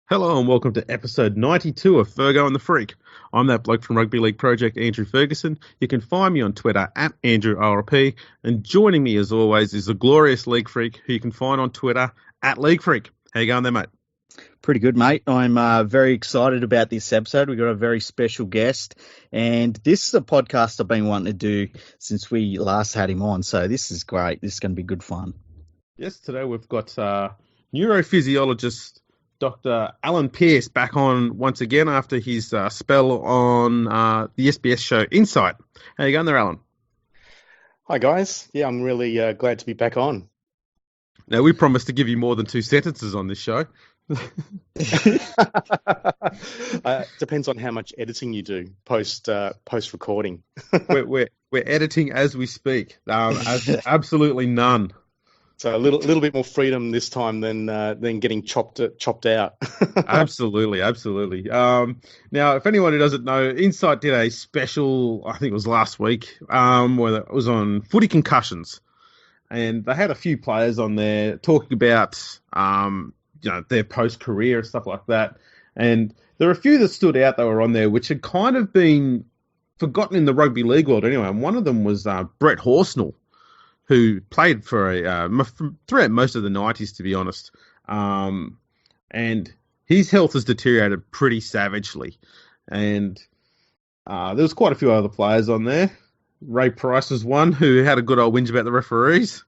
Hello and welcome to episode 92 of Fergo and the Freak. I'm that bloke from Rugby League Project, Andrew Ferguson. You can find me on Twitter at AndrewRP. And joining me as always is the glorious League Freak, who you can find on Twitter at League Freak. How you going there, mate? Pretty good, mate. I'm very excited about this episode. We've got a very special guest, and this is a podcast I've been wanting to do since we last had him on, so this is great. This is going to be good fun. Yes, today we've got neurophysiologist Dr. Alan Pearce back on once again after his spell on the SBS show Insight. How you going there, Alan? Hi, guys. Yeah, I'm really glad to be back on. Now, we promised to give you more than 2 sentences on this show. Depends on how much editing you do post recording. we're editing as we speak. Absolutely none. So a little bit more freedom this time than getting chopped out. Absolutely. Now, if anyone who doesn't know, Insight did a special, I think it was last week, where it was on footy concussions, and they had a few players on there talking about their post-career and stuff like that. And there were a few that stood out that were on there, which had kind of been forgotten in the rugby league world anyway. And one of them was Brett Horsnell, who played for throughout most of the 90s, to be honest. And his health has deteriorated pretty savagely. And there was quite a few other players on there. Ray Price was one who had a good old whinge about the referees.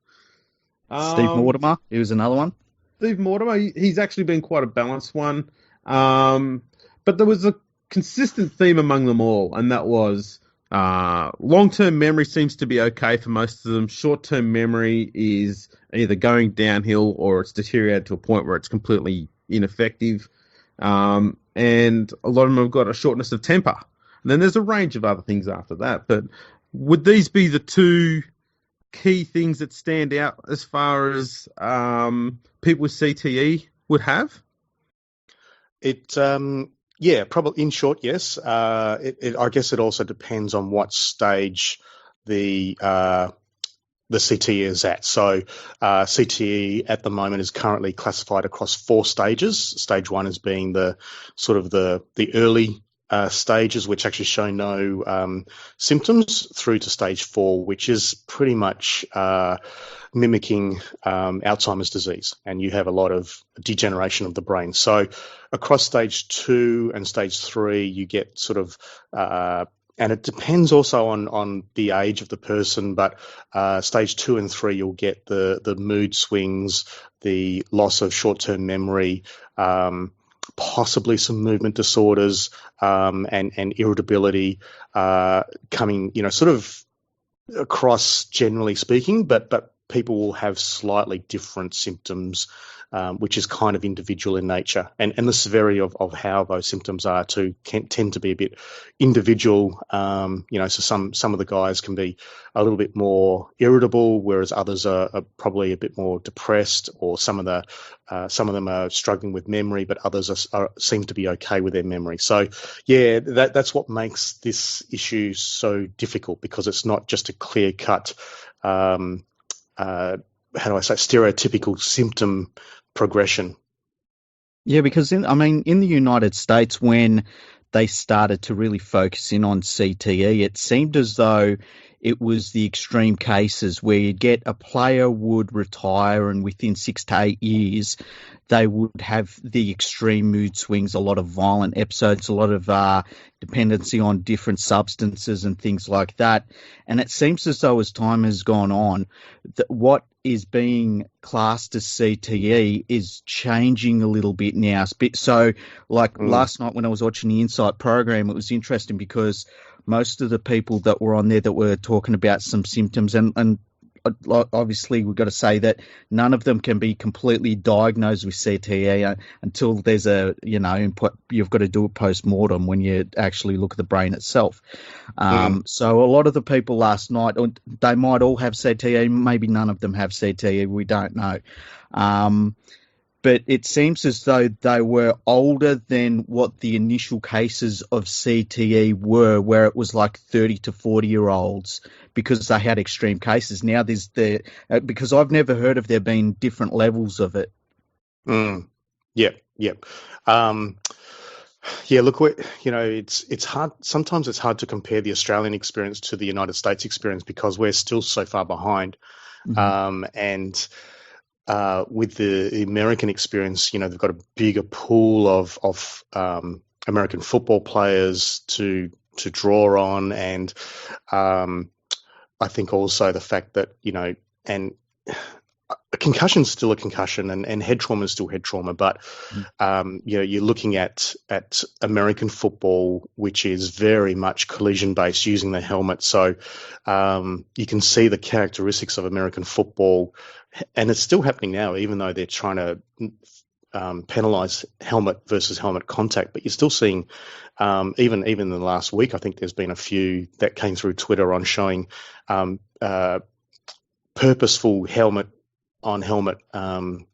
Steve Mortimer, he was another one. Steve Mortimer, he's actually been quite a balanced one. But there was a consistent theme among them all, and that was long-term memory seems to be okay for most of them. Short-term memory is either going downhill or it's deteriorated to a point where it's completely ineffective. And a lot of them have got a shortness of temper. And then there's a range of other things after that. But would these be the two key things that stand out as far as people with CTE would have? Yeah, probably. In short, yes. I guess it also depends on what stage the CTE is at. So CTE at the moment is currently classified across 4 stages. Stage 1 is being the early stages, which actually show no symptoms, through to stage 4, which is pretty much mimicking Alzheimer's disease, and you have a lot of degeneration of the brain. So across stage 2 and stage 3, you get sort of, and it depends also on the age of the person, but stage 2 and 3, you'll get the mood swings, the loss of short-term memory, possibly some movement disorders, and irritability coming, sort of across, generally speaking, but people will have slightly different symptoms, which is kind of individual in nature. And the severity of how those symptoms are too can tend to be a bit individual. So some of the guys can be a little bit more irritable, whereas others are probably a bit more depressed, or some of them are struggling with memory, but others seem to be okay with their memory. So, yeah, that's what makes this issue so difficult, because it's not just a clear-cut stereotypical symptom progression. Yeah, because in the United States, when they started to really focus in on CTE, it seemed as though it was the extreme cases where you'd get a player would retire, and within 6 to 8 years, they would have the extreme mood swings, a lot of violent episodes, a lot of dependency on different substances and things like that. And it seems as though as time has gone on, that what is being classed as CTE is changing a little bit now. So, last night when I was watching the Insight program, it was interesting because most of the people that were on there that were talking about some symptoms, and obviously we've got to say that none of them can be completely diagnosed with CTE until there's you've got to do a post-mortem when you actually look at the brain itself. So a lot of the people last night, they might all have CTE, maybe none of them have CTE, we don't know. But it seems as though they were older than what the initial cases of CTE were, where it was like 30 to 40-year-olds, because they had extreme cases. Now there's because I've never heard of there being different levels of it. Yeah, Yep. Yeah, look, it's hard. Sometimes it's hard to compare the Australian experience to the United States experience because we're still so far behind. And with the American experience, they've got a bigger pool of American football players to draw on, and I think also the fact that and a concussion is still a concussion, and head trauma is still head trauma. But you're looking at American football, which is very much collision based, using the helmet. So you can see the characteristics of American football, and it's still happening now, even though they're trying to penalise helmet versus helmet contact. But you're still seeing, even in the last week, I think there's been a few that came through Twitter on showing purposeful helmet on helmet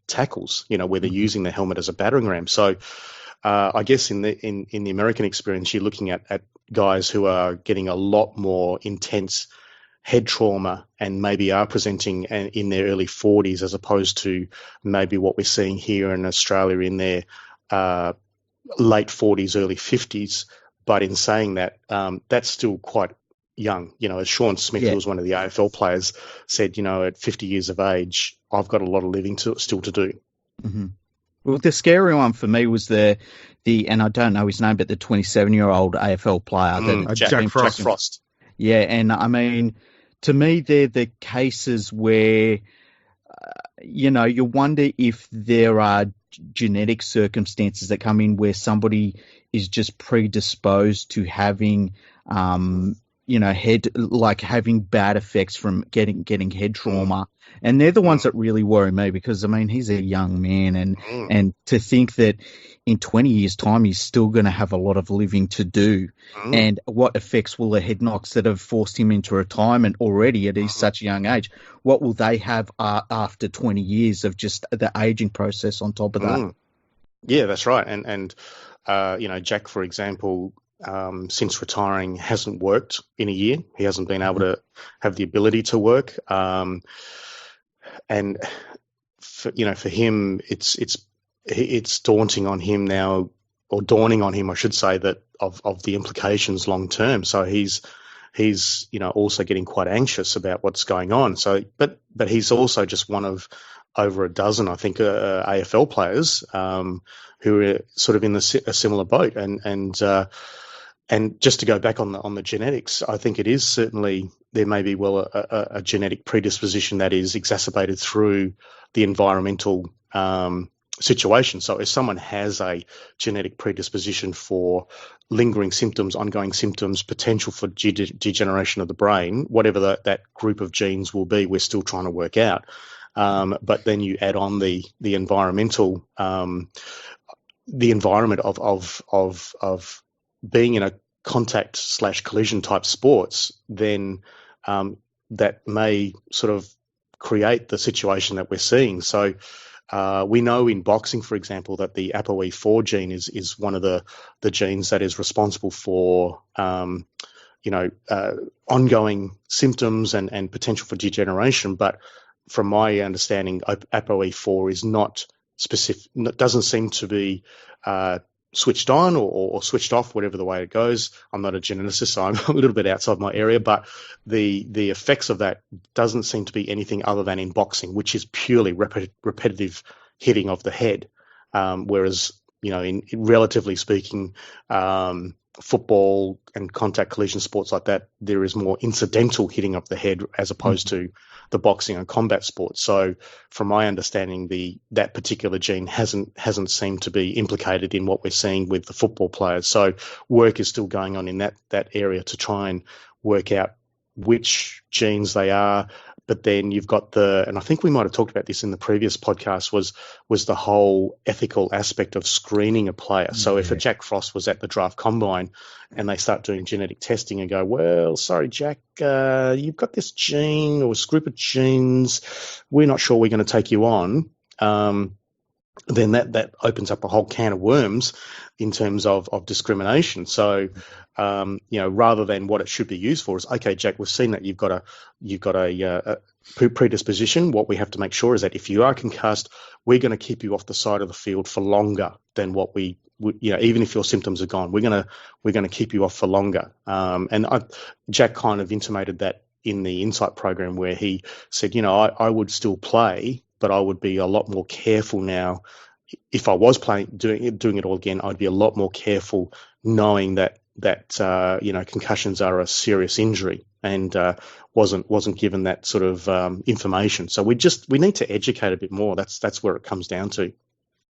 tackles, where they're using the helmet as a battering ram. So I guess in the American experience, you're looking at guys who are getting a lot more intense head trauma and maybe are presenting in their early 40s, as opposed to maybe what we're seeing here in Australia in their late 40s, early 50s. But in saying that, that's still quite young. As Sean Smith, who was one of the AFL players, said, at 50 years of age, I've got a lot of living still to do. Mm-hmm. Well, the scary one for me was the and I don't know his name, but the 27-year-old AFL player, Jack Frost. Yeah, and I mean, to me, they're the cases where, you wonder if there are genetic circumstances that come in where somebody is just predisposed to having, having bad effects from getting head trauma. And they're the ones that really worry me because, I mean, he's a young man, and to think that in 20 years' time he's still going to have a lot of living to do. And what effects will the head knocks that have forced him into retirement already at such a young age, what will they have after 20 years of just the aging process on top of that? Yeah, that's right. And Jack, for example, since retiring, hasn't worked in a year. He hasn't been able to have the ability to work. And for him, it's daunting on him now, or dawning on him, I should say, that of the implications long term. So he's also getting quite anxious about what's going on. So, but he's also just one of over a dozen, I think, AFL players who are sort of in a similar boat. And just to go back on the genetics, I think it is certainly, there may be a genetic predisposition that is exacerbated through the environmental situation. So if someone has a genetic predisposition for lingering symptoms, ongoing symptoms, potential for degeneration of the brain, whatever that group of genes will be, we're still trying to work out. But then you add on the environmental, the environment of being in a contact/collision type sports, then that may sort of create the situation that we're seeing. So we know in boxing, for example, that the ApoE4 gene is one of the genes that is responsible for ongoing symptoms and potential for degeneration. But from my understanding, ApoE4 is not specific, doesn't seem to be switched on or switched off, whatever the way it goes. I'm not a geneticist, so I'm a little bit outside my area, but the effects of that doesn't seem to be anything other than in boxing, which is purely repetitive hitting of the head. Whereas, in relatively speaking, football and contact collision sports like that, there is more incidental hitting of the head as opposed to the boxing and combat sports. So from my understanding, that particular gene hasn't seemed to be implicated in what we're seeing with the football players. So work is still going on in that area to try and work out which genes they are. But then you've got and I think we might have talked about this in the previous podcast, was the whole ethical aspect of screening a player. So if a Jack Frost was at the draft combine and they start doing genetic testing and go, well, sorry, Jack, you've got this gene or this group of genes, we're not sure we're going to take you on, then that opens up a whole can of worms in terms of discrimination. So, rather than what it should be used for is, okay, Jack, we've seen that you've got a predisposition. What we have to make sure is that if you are concussed, we're going to keep you off the side of the field for longer than what we even if your symptoms are gone, we're going to keep you off for longer. Jack kind of intimated that in the Insight program, where he said, I would still play, but I would be a lot more careful now. If I was doing it all again, I'd be a lot more careful, knowing that concussions are a serious injury, and wasn't given that sort of information. So we need to educate a bit more. That's where it comes down to.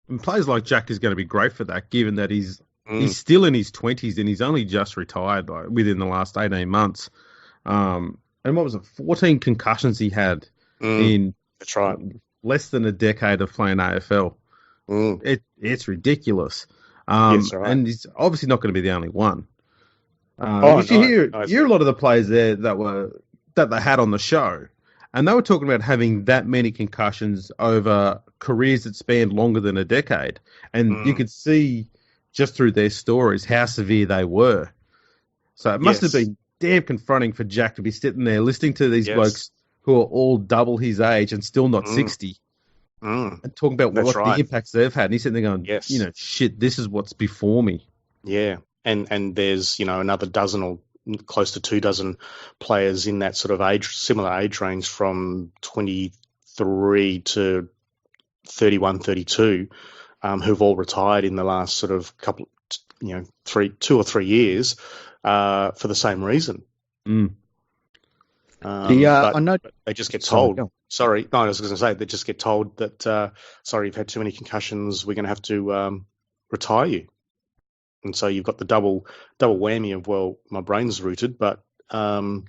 And players like Jack is going to be great for that, given that he's still in his 20s and he's only just retired within the last 18 months. And what was it, 14 concussions he had in that's right. less than a decade of playing AFL. It's ridiculous. Yes, right. And he's obviously not going to be the only one. You hear a lot of the players there that they had on the show, and they were talking about having that many concussions over careers that spanned longer than a decade. And you could see just through their stories how severe they were. So it must have been damn confronting for Jack to be sitting there listening to these blokes who are all double his age and still not 60. And talking about the impacts they've had. And he's sitting there going, shit, this is what's before me. Yeah. And there's, another dozen or close to 24 players in that sort of similar age range, from 23 to 31, 32, who've all retired in the last sort of couple, 2 or 3 years, for the same reason. I know they just get told. Sorry, no, I was going to say they just get told that sorry, you've had too many concussions. We're going to have to retire you. And so you've got the double whammy of, well, my brain's rooted, but and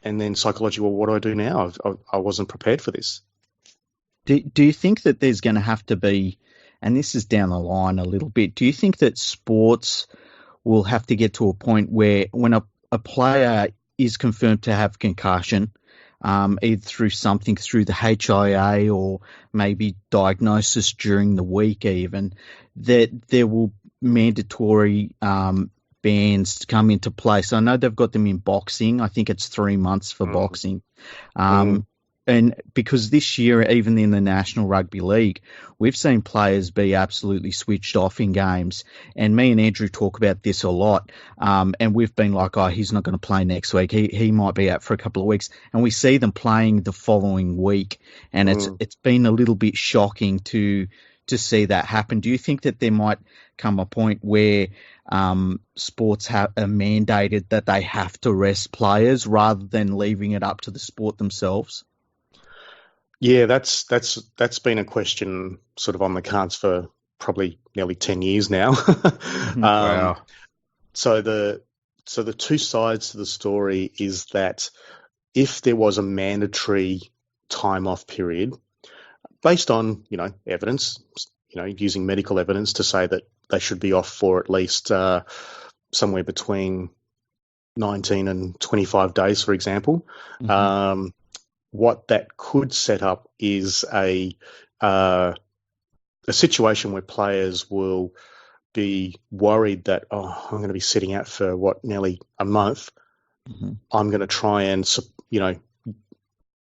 then psychology. Well, what do I do now? I wasn't prepared for this. Do you think that there's going to have to be, and this is down the line a little bit, do you think that sports will have to get to a point where when a player is confirmed to have concussion, either through the HIA or maybe diagnosis during the week even, that there will mandatory bans come into place? I know they've got them in boxing. I think it's 3 months for boxing. And because this year, even in the National Rugby League, we've seen players be absolutely switched off in games. And me and Andrew talk about this a lot. And we've been like, he's not going to play next week. He might be out for a couple of weeks. And we see them playing the following week. And it's been a little bit shocking to see that happen. Do you think that there might come a point where sports are mandated that they have to rest players rather than leaving it up to the sport themselves? Yeah, that's been a question sort of on the cards for probably nearly 10 years now. Wow. So the two sides to the story is that if there was a mandatory time off period based on, evidence, using medical evidence to say that they should be off for at least somewhere between 19 and 25 days, for example, what that could set up is a situation where players will be worried that, I'm going to be sitting out for nearly a month. I'm going to try and,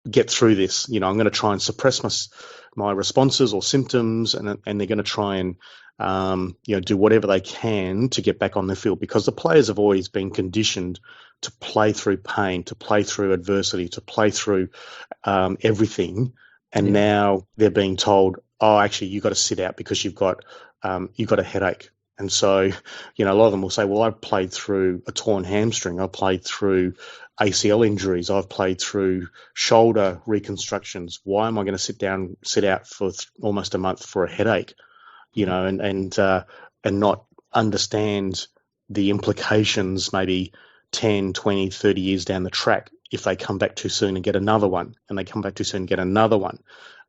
get through this. I'm going to try and suppress my responses or symptoms, and they're going to try and, do whatever they can to get back on the field, because the players have always been conditioned to play through pain, to play through adversity, to play through everything. And now they're being told, actually, you've got to sit out because you've got a headache. And so, a lot of them will say, well, I've played through a torn hamstring. I've played through ACL injuries. I've played through shoulder reconstructions. Why am I going to sit out for almost a month for a headache? And not understand the implications maybe 10, 20, 30 years down the track if they come back too soon and get another one, and they come back too soon and get another one.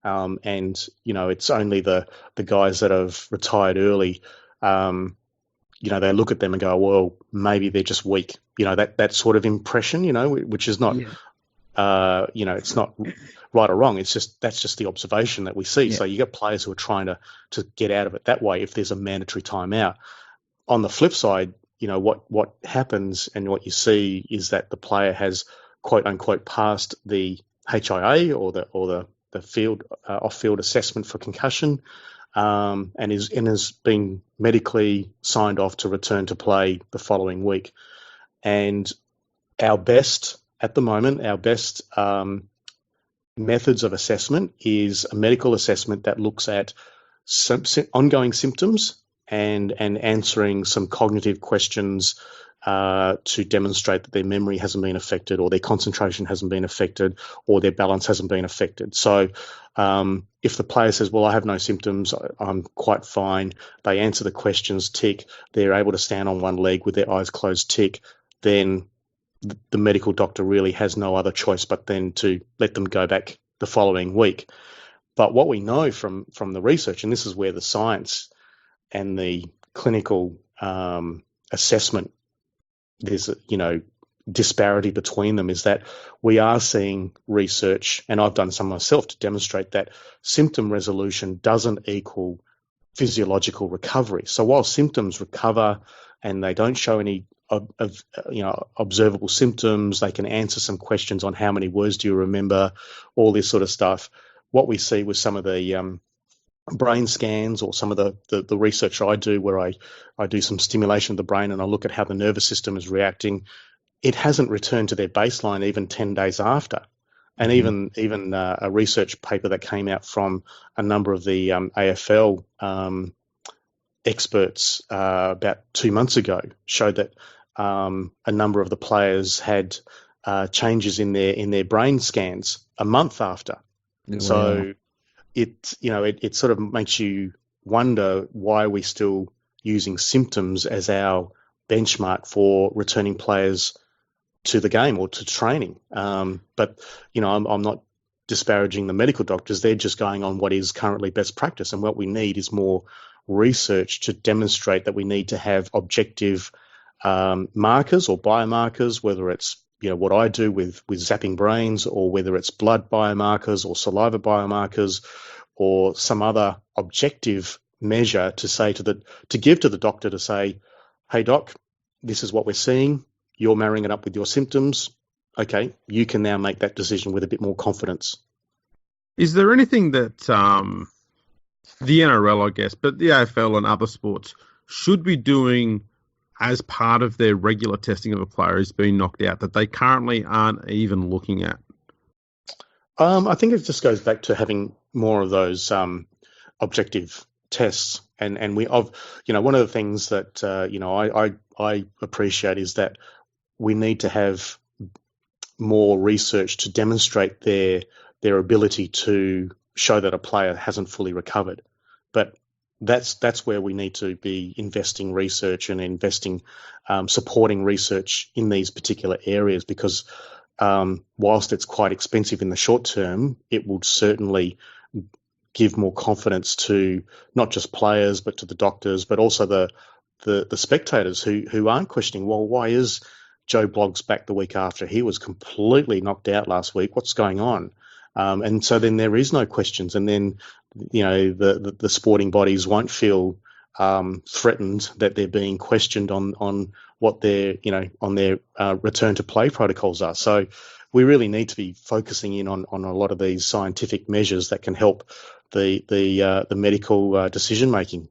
It's only the guys that have retired early, they look at them and go, well, maybe they're just weak. That sort of impression, which is not, it's not right or wrong. It's just, that's just the observation that we see. Yeah. So you get players who are trying to get out of it that way if there's a mandatory timeout. On the flip side, what happens and what you see is that the player has quote unquote passed the HIA or the field off-field assessment for concussion, and has been medically signed off to return to play the following week. And our best methods of assessment is a medical assessment that looks at ongoing symptoms and answering some cognitive questions to demonstrate that their memory hasn't been affected, or their concentration hasn't been affected, or their balance hasn't been affected. So if the player says, well, I have no symptoms, I'm quite fine, they answer the questions, tick, they're able to stand on one leg with their eyes closed, tick, then the medical doctor really has no other choice but then to let them go back the following week. But what we know from the research, and this is where the science and the clinical assessment, there's disparity between them, is that we are seeing research, and I've done some myself, to demonstrate that symptom resolution doesn't equal physiological recovery. So while symptoms recover and they don't show any observable symptoms, they can answer some questions on how many words do you remember, all this sort of stuff. What we see with some of the brain scans, or some of the research I do, where I do some stimulation of the brain and I look at how the nervous system is reacting, it hasn't returned to their baseline even 10 days after. And even a research paper that came out from a number of the AFL experts about 2 months ago showed that a number of the players had changes in their brain scans a month after. Wow. So it sort of makes you wonder why we're still using symptoms as our benchmark for returning players to the game or to training. But I'm not disparaging the medical doctors. They're just going on what is currently best practice, and what we need is more research to demonstrate that we need to have objective markers or biomarkers, whether it's what I do with zapping brains, or whether it's blood biomarkers or saliva biomarkers, or some other objective measure to give to the doctor to say, hey doc, this is what we're seeing, you're marrying it up with your symptoms, okay, you can now make that decision with a bit more confidence. Is there anything that the NRL, I guess, but the AFL and other sports should be doing as part of their regular testing of a player who's been knocked out that they currently aren't even looking at? I think it just goes back to having more of those objective tests, and one of the things that I appreciate is that we need to have more research to demonstrate their ability to show that a player hasn't fully recovered. But that's where we need to be investing research and investing supporting research in these particular areas, because whilst it's quite expensive in the short term, it will certainly give more confidence to not just players but to the doctors, but also the spectators who aren't questioning, well, why is Joe Bloggs back the week after? He was completely knocked out last week. What's going on? And so then there is no questions, and then the sporting bodies won't feel threatened that they're being questioned on what their on their return to play protocols are. So we really need to be focusing in on a lot of these scientific measures that can help the medical decision making.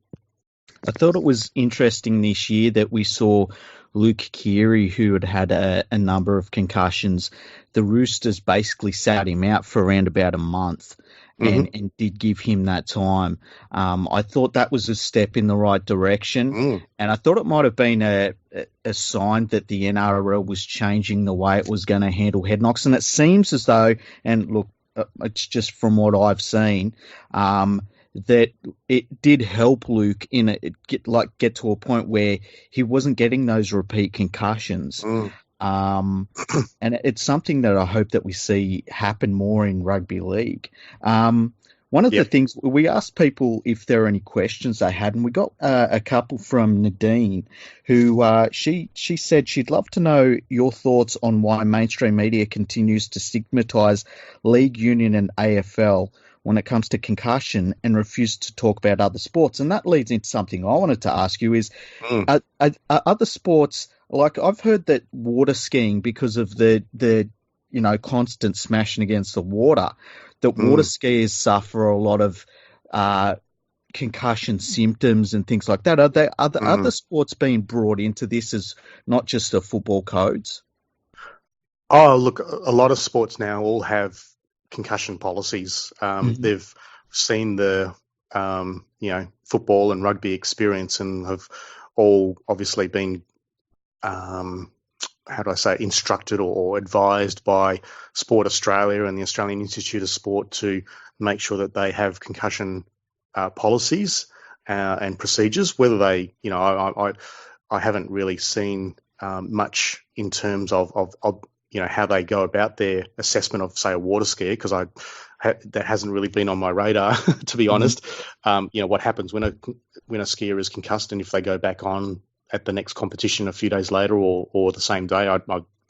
I thought it was interesting this year that we saw Luke Keary, who had a number of concussions. The Roosters basically sat him out for around about a month and did give him that time. I thought that was a step in the right direction, and I thought it might have been a sign that the NRL was changing the way it was going to handle head knocks. And it seems as though, and look, it's just from what I've seen, that it did help Luke get to a point where he wasn't getting those repeat concussions. And it's something that I hope that we see happen more in rugby league. One of the things, we asked people if there are any questions they had, and we got a couple from Nadine, who she said she'd love to know your thoughts on why mainstream media continues to stigmatise league, union and AFL when it comes to concussion and refuse to talk about other sports. And that leads into something I wanted to ask you is, are other sports, like I've heard that water skiing, because of the constant smashing against the water, that water skiers suffer a lot of concussion symptoms and things like that. Are there other sports being brought into this as not just the football codes? Oh, look, a lot of sports now all have concussion policies. They've seen the football and rugby experience and have all obviously been instructed or advised by Sport Australia and the Australian Institute of Sport to make sure that they have concussion policies and procedures. Whether they, I haven't really seen much in terms of how they go about their assessment of, say, a water skier, because that hasn't really been on my radar, to be honest. What happens when a skier is concussed, and if they go back on at the next competition a few days later or the same day, I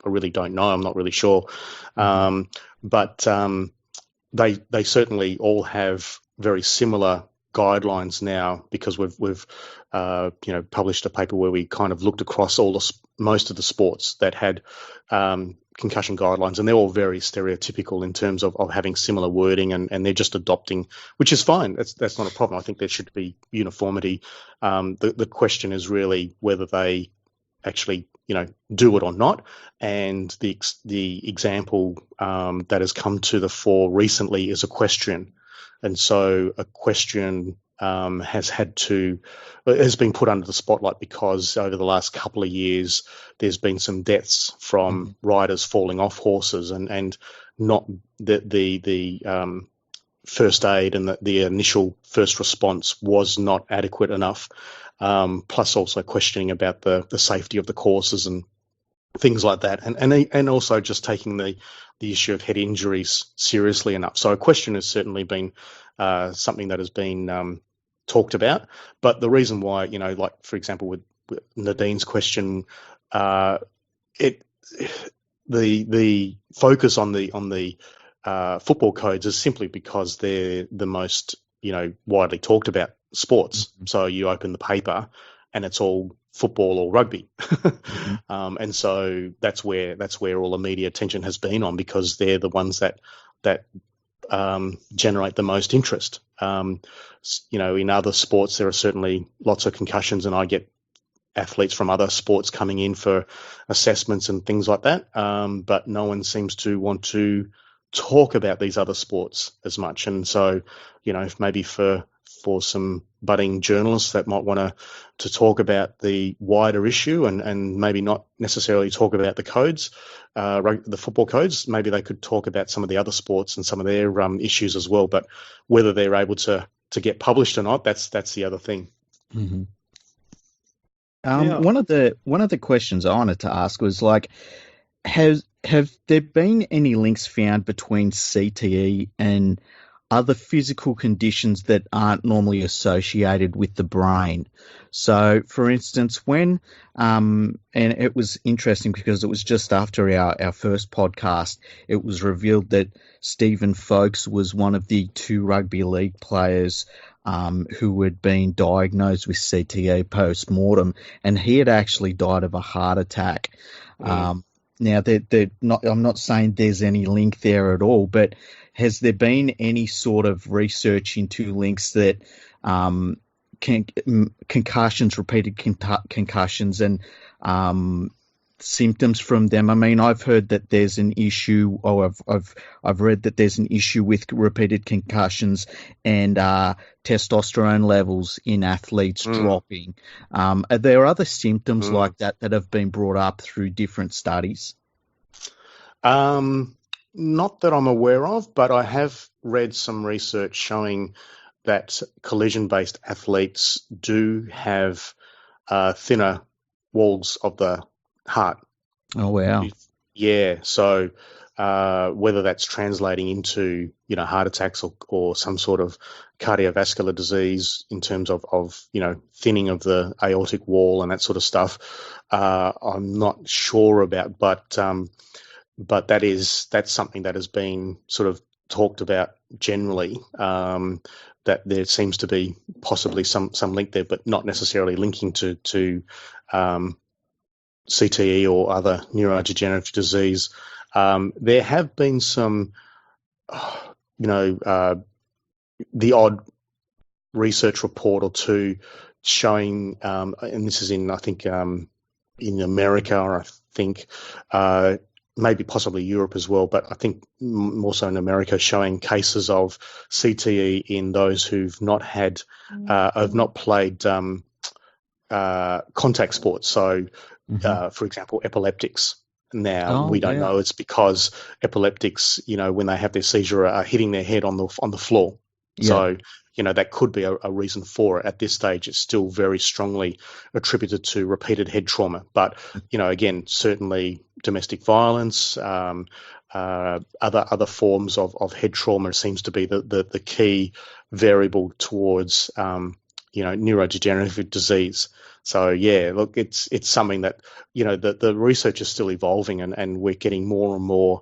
really don't know. I'm not really sure. But they certainly all have very similar guidelines now, because we've published a paper where we kind of looked across most of the sports that had concussion guidelines, and they're all very stereotypical in terms of having similar wording, and they're just adopting, which is fine. That's not a problem. I think there should be uniformity. The question is really whether they actually do it or not. And the example that has come to the fore recently is equestrian. And so equestrian has been put under the spotlight because over the last couple of years there's been some deaths from riders falling off horses, and not the first aid and the initial first response was not adequate enough. Plus also questioning about the safety of the courses and things like that, and also just taking the issue of head injuries seriously enough. So a question has certainly been something that has been talked about. But the reason why, like for example with Nadine's question, the focus on the football codes is simply because they're the most widely talked about sports. So you open the paper and it's all football or rugby. And so that's where all the media attention has been on, because they're the ones that generate the most interest. In other sports there are certainly lots of concussions, and I get athletes from other sports coming in for assessments and things like that, but no one seems to want to talk about these other sports as much. And so if maybe for some budding journalists that might want to talk about the wider issue and maybe not necessarily talk about the codes, the football codes, maybe they could talk about some of the other sports and some of their issues as well. But whether they're able to get published or not, that's the other thing. One of the questions I wanted to ask was, like, have there been any links found between CTE and other physical conditions that aren't normally associated with the brain? So, for instance, when and it was interesting because it was just after our first podcast, it was revealed that Stephen Folkes was one of the 2 rugby league players who had been diagnosed with CTE post-mortem, and he had actually died of a heart attack. Now, I'm not saying there's any link there at all, but has there been any sort of research into links that concussions, repeated concussions, and symptoms from them? I mean, I've heard that there's an issue, or I've read that there's an issue with repeated concussions and testosterone levels in athletes dropping. Are there other symptoms like that have been brought up through different studies? Not that I'm aware of, but I have read some research showing that collision-based athletes do have thinner walls of the heart. Oh, wow. Yeah. So whether that's translating into, heart attacks or some sort of cardiovascular disease in terms of thinning of the aortic wall and that sort of stuff, I'm not sure about, but that's something that has been sort of talked about generally, that there seems to be possibly some link there, but not necessarily linking to CTE or other neurodegenerative disease. There have been some the odd research report or two showing, and this is in, I think, in America, or I think maybe possibly Europe as well, but I think more so in America, showing cases of CTE in those who've not had, have not played contact sports. So, for example, epileptics. Now, we don't know it's because epileptics, when they have their seizure, are hitting their head on the floor. Yeah. So, that could be a reason for it. At this stage, it's still very strongly attributed to repeated head trauma. But, again, certainly domestic violence, other forms of head trauma seems to be the key variable towards, neurodegenerative disease. So, yeah, look, it's something that, the research is still evolving, and we're getting more and more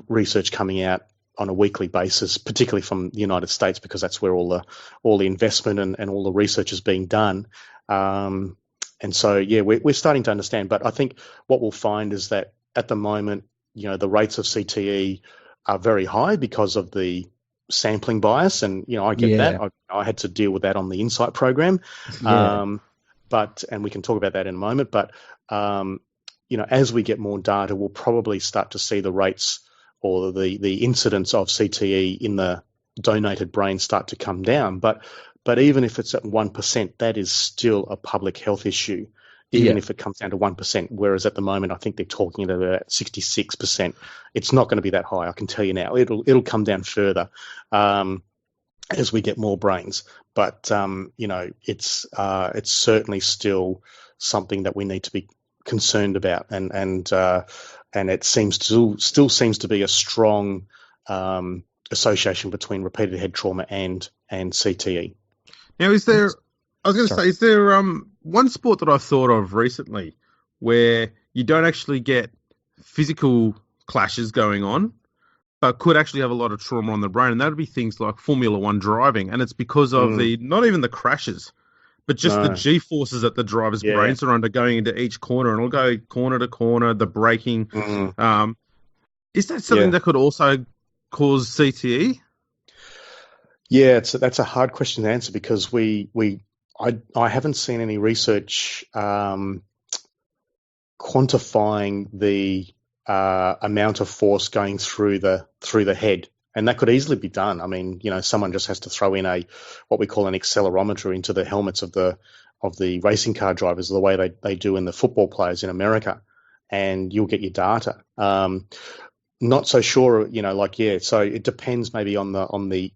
research coming out on a weekly basis, particularly from the United States, because that's where all the investment and all the research is being done. And so, yeah, we're starting to understand. But I think what we'll find is that at the moment, the rates of CTE are very high because of the sampling bias, and I get that. I had to deal with that on the Insight program, and we can talk about that in a moment. But as we get more data, we'll probably start to see the rates or the incidence of CTE in the donated brain start to come down. But even if it's at 1%, that is still a public health issue, even if it comes down to 1%. Whereas at the moment, I think they're talking about 66%. It's not going to be that high, I can tell you now. It'll come down further as we get more brains. But it's certainly still something that we need to be concerned about, and it still seems to be a strong association between repeated head trauma and CTE. Now, is there one sport that I've thought of recently where you don't actually get physical clashes going on, but could actually have a lot of trauma on the brain, and that would be things like Formula One driving, and it's because of not even the crashes, but just the G-forces that the driver's brains are under going into each corner, and it'll go corner to corner, the braking. Is that something that could also cause CTE? Yeah, that's a hard question to answer, because I haven't seen any research quantifying the amount of force going through the head. And that could easily be done. I mean, someone just has to throw in what we call an accelerometer into the helmets of the racing car drivers, the way they do in the football players in America, and you'll get your data. Not so sure, so it depends maybe on the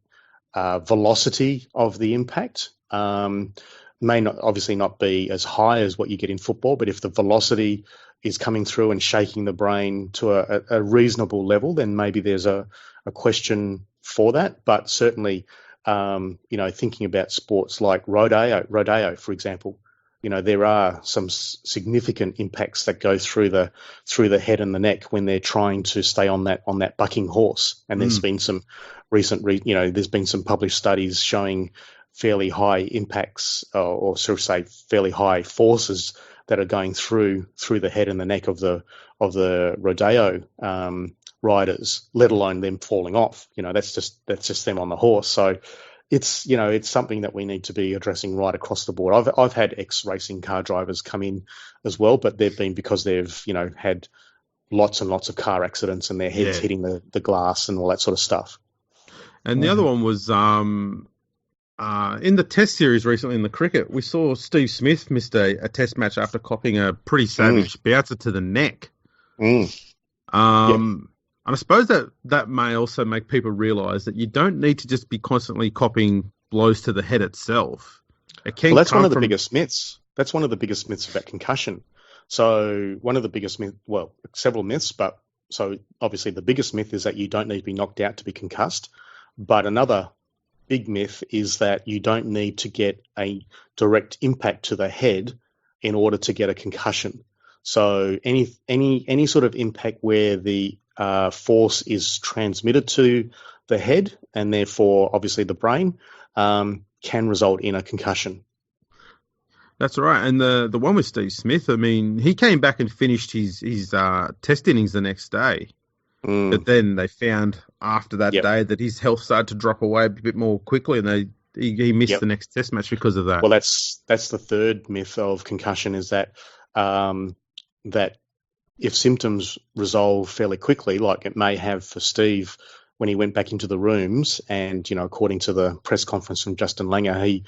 velocity of the impact. May not obviously not be as high as what you get in football, but if the velocity is coming through and shaking the brain to a reasonable level, then maybe there's a question for that. But certainly, thinking about sports like rodeo, for example, there are some significant impacts that go through the head and the neck when they're trying to stay on that bucking horse. And there's been some there's been some published studies showing fairly high impacts, or sort of say fairly high forces that are going through the head and the neck of the rodeo riders, let alone them falling off. That's just them on the horse. So it's something that we need to be addressing right across the board. I've had ex-racing car drivers come in as well, but they've been because they've had lots and lots of car accidents and their heads hitting the glass and all that sort of stuff. And the other one was in the test series recently in the cricket, we saw Steve Smith missed a test match after copying a pretty savage bouncer to the neck. And I suppose that may also make people realise that you don't need to just be constantly copying blows to the head itself. That's one of the biggest myths. That's one of the biggest myths about concussion. So one of the biggest myths, well, several myths, but so obviously the biggest myth is that you don't need to be knocked out to be concussed. But another big myth is that you don't need to get a direct impact to the head in order to get a concussion. So any sort of impact where the force is transmitted to the head and therefore obviously the brain can result in a concussion. That's right. And the one with Steve Smith, I mean, he came back and finished his test innings the next day. But then they found after that Yep. day that his health started to drop away a bit more quickly, and he missed the next test match because of that. Well, that's the third myth of concussion, is that that if symptoms resolve fairly quickly, like it may have for Steve when he went back into the rooms, and according to the press conference from Justin Langer,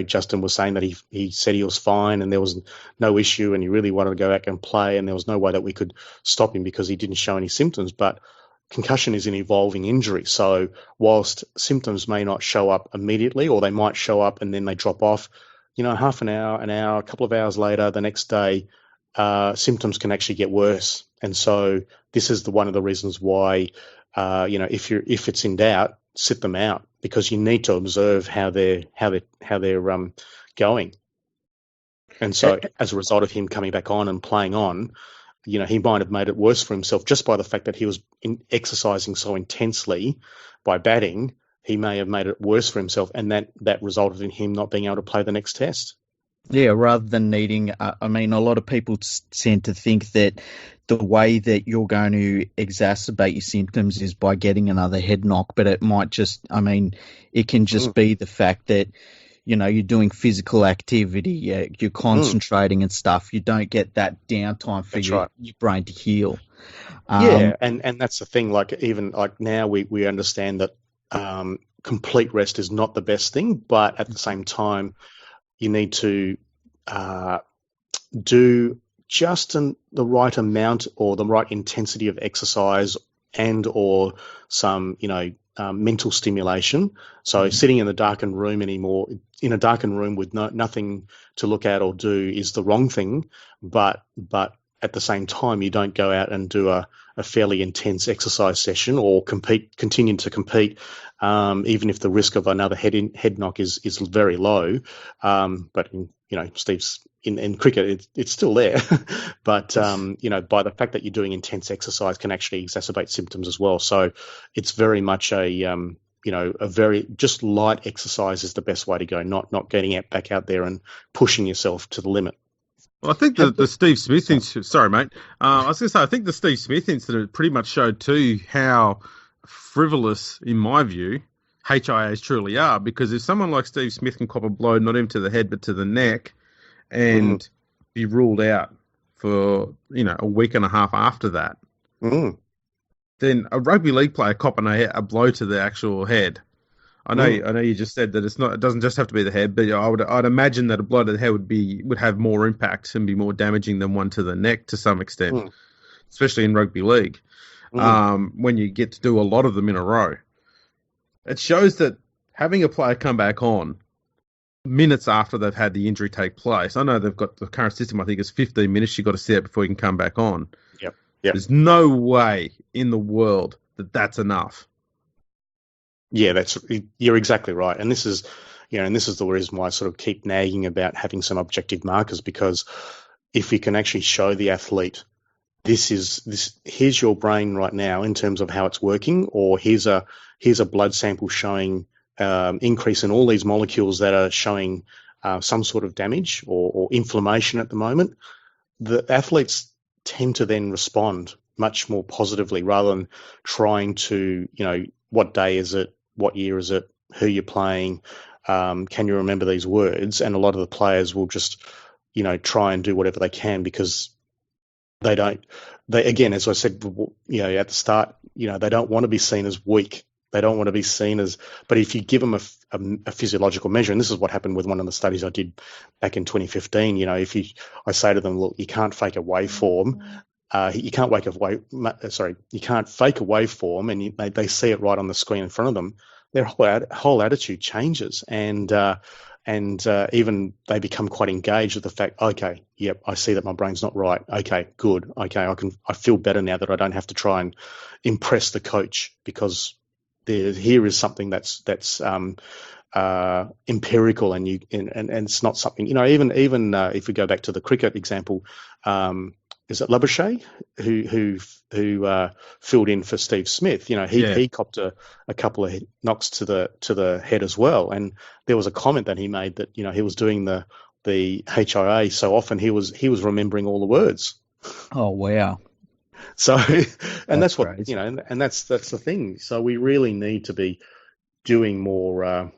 Justin was saying that he said he was fine and there was no issue, and he really wanted to go back and play, and there was no way that we could stop him because he didn't show any symptoms. But concussion is an evolving injury, so whilst symptoms may not show up immediately, or they might show up and then they drop off, half an hour, a couple of hours later, the next day, symptoms can actually get worse. And so this is one of the reasons why, if it's in doubt, sit them out, because you need to observe how they're going. And so as a result of him coming back on and playing on, he might have made it worse for himself just by the fact that he was exercising so intensely by batting. He may have made it worse for himself, and that resulted in him not being able to play the next test. Yeah, rather than needing, a lot of people tend to think that the way that you're going to exacerbate your symptoms is by getting another head knock, but it might just, it can just be the fact that, you're doing physical activity, you're concentrating and stuff. You don't get that downtime for your brain to heal. And that's the thing. Like, even like now we understand that complete rest is not the best thing, but at the same time, you need to do just the right amount or the right intensity of exercise and or some, mental stimulation. So sitting in a darkened room in a darkened room with nothing to look at or do is the wrong thing. But at the same time, you don't go out and do a fairly intense exercise session or continue to compete, even if the risk of another head knock is very low. But Steve's in cricket, it's still there. But by the fact that you're doing intense exercise can actually exacerbate symptoms as well. So it's very much a very just light exercise is the best way to go. Not getting back out there and pushing yourself to the limit. Well, I think the Steve Smith incident. Sorry, mate. I was going to say, I think the Steve Smith incident pretty much showed too how frivolous, in my view, HIAs truly are. Because if someone like Steve Smith can cop a blow, not even to the head but to the neck, and be ruled out for a week and a half after that, then a rugby league player copping a blow to the actual head. I know you just said that it doesn't just have to be the head, but I'd imagine that a blow to the head would have more impact and be more damaging than one to the neck to some extent, especially in rugby league, when you get to do a lot of them in a row. It shows that having a player come back on minutes after they've had the injury take place. I know they've got the current system, I think it's 15 minutes you've got to see it before you can come back on. Yep. There's no way in the world that that's enough. Yeah, you're exactly right. And this is the reason why I sort of keep nagging about having some objective markers, because if you can actually show the athlete, here's your brain right now in terms of how it's working, or here's a blood sample showing increase in all these molecules that are showing some sort of damage or inflammation at the moment, the athletes tend to then respond much more positively rather than trying to, what day is it? What year is it? Who you're playing? Can you remember these words? And a lot of the players will just, try and do whatever they can because they again, as I said, at the start, they don't want to be seen as weak. They don't want to be seen as, but if you give them a physiological measure, and this is what happened with one of the studies I did back in 2015, I say to them, look, you can't fake a waveform. You can't fake a waveform, and they see it right on the screen in front of them. Their whole attitude changes, and even they become quite engaged with the fact, okay, yep, I see that my brain's not right. Okay, good. Okay, I feel better now that I don't have to try and impress the coach, because here is something that's empirical, and it's not something, even if we go back to the cricket example, is it Labuschagne who filled in for Steve Smith? He copped a couple of knocks to the head as well, and there was a comment that he made that he was doing the HIA so often he was remembering all the words. Oh wow! So, and that's what, crazy. and that's the thing. So we really need to be doing more,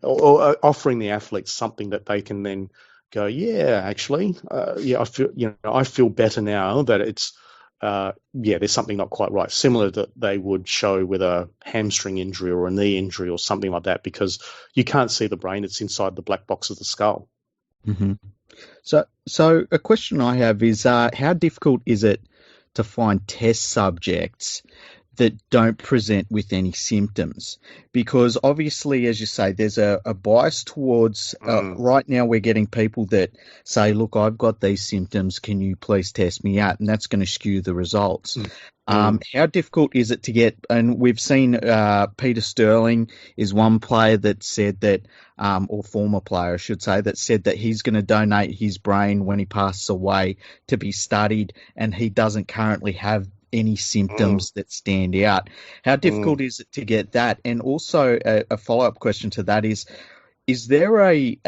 or offering the athletes something that they can then go, yeah, actually, I feel better now that it's, there's something not quite right. Similar that they would show with a hamstring injury or a knee injury or something like that, because you can't see the brain; it's inside the black box of the skull. Mm-hmm. So a question I have is, how difficult is it to find test subjects that don't present with any symptoms? Because obviously, as you say, there's a bias towards, right now we're getting people that say, look, I've got these symptoms, can you please test me out? And that's going to skew the results. How difficult is it to get, and we've seen Peter Sterling is one player that said that, or former player, I should say, that said that he's going to donate his brain when he passes away to be studied, and he doesn't currently have any symptoms that stand out. How difficult is it to get that? And also a follow-up question to that is there a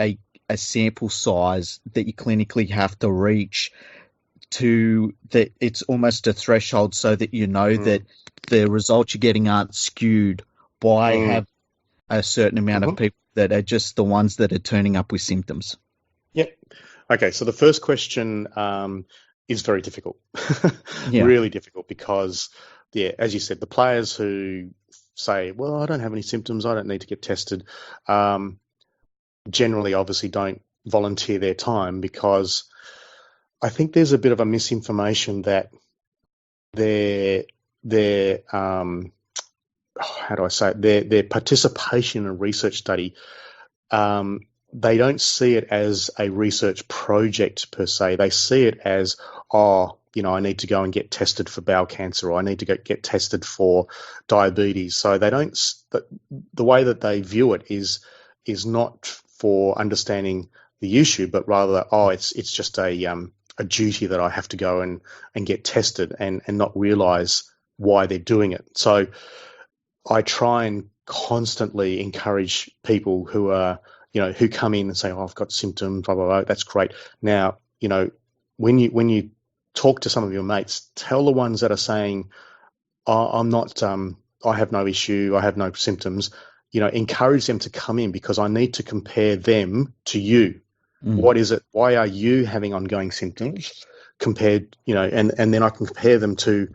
sample size that you clinically have to reach to that it's almost a threshold so that you know that the results you're getting aren't skewed by have a certain amount of people that are just the ones that are turning up with symptoms? Yep. Okay, so the first question is very difficult, Yeah. really difficult, because, as you said, the players who say, well, I don't have any symptoms, I don't need to get tested, generally obviously don't volunteer their time, because I think there's a bit of a misinformation that their how do I say it? Their participation in a research study, they don't see it as a research project per se. They see it as, I need to go and get tested for bowel cancer, or I need to get tested for diabetes. So they don't. The way that they view it is not for understanding the issue, but rather, it's just a duty that I have to go and get tested, and not realize why they're doing it. So I try and constantly encourage people who are, who come in and say, I've got symptoms, blah, blah, blah. That's great. Now, when you talk to some of your mates, tell the ones that are saying, I'm not, I have no issue, I have no symptoms, encourage them to come in, because I need to compare them to you. What is it? Why are you having ongoing symptoms compared, and then I can compare them to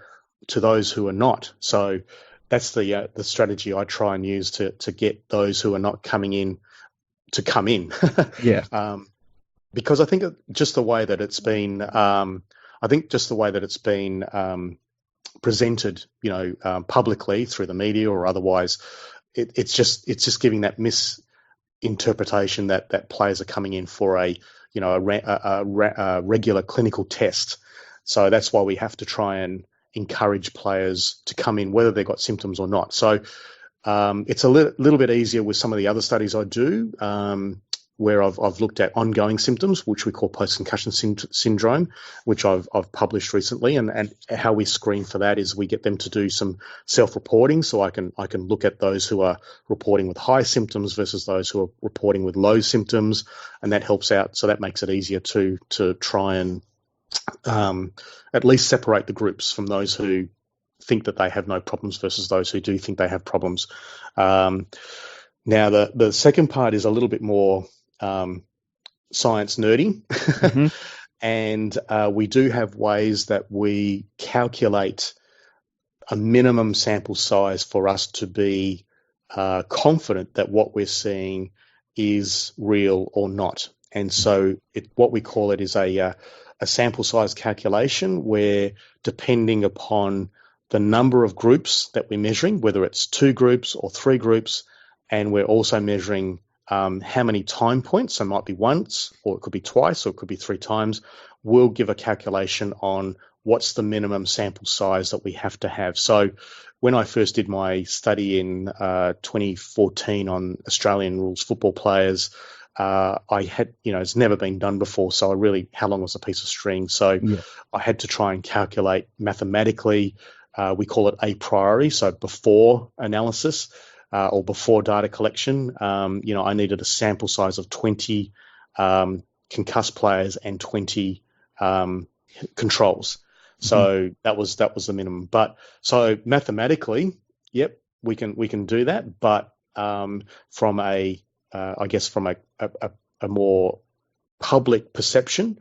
those who are not. So that's the strategy I try and use to get those who are not coming in to come in. Yeah. Because I think just the way that it's been, presented, publicly through the media or otherwise, it's just giving that misinterpretation that players are coming in for a regular clinical test. So that's why we have to try and encourage players to come in, whether they've got symptoms or not. So it's a little bit easier with some of the other studies I do, where I've looked at ongoing symptoms, which we call post-concussion syndrome, which I've published recently. And how we screen for that is we get them to do some self-reporting, so I can look at those who are reporting with high symptoms versus those who are reporting with low symptoms, and that helps out. So that makes it easier to try and at least separate the groups from those who think that they have no problems versus those who do think they have problems. Now, the second part is a little bit more science nerdy. And we do have ways that we calculate a minimum sample size for us to be confident that what we're seeing is real or not. And so what we call it is a sample size calculation, where depending upon the number of groups that we're measuring, whether it's 2 groups or 3 groups, and we're also measuring how many time points, so it might be once, or it could be twice, or it could be 3 times, we'll give a calculation on what's the minimum sample size that we have to have. So when I first did my study in 2014 on Australian rules football players, I had, it's never been done before. So how long was a piece of string? So I had to try and calculate mathematically. We call it a priori, so before analysis or before data collection. I needed a sample size of 20 concussed players and 20 controls. So that was the minimum. But so mathematically, yep, we can do that. But from a more public perception,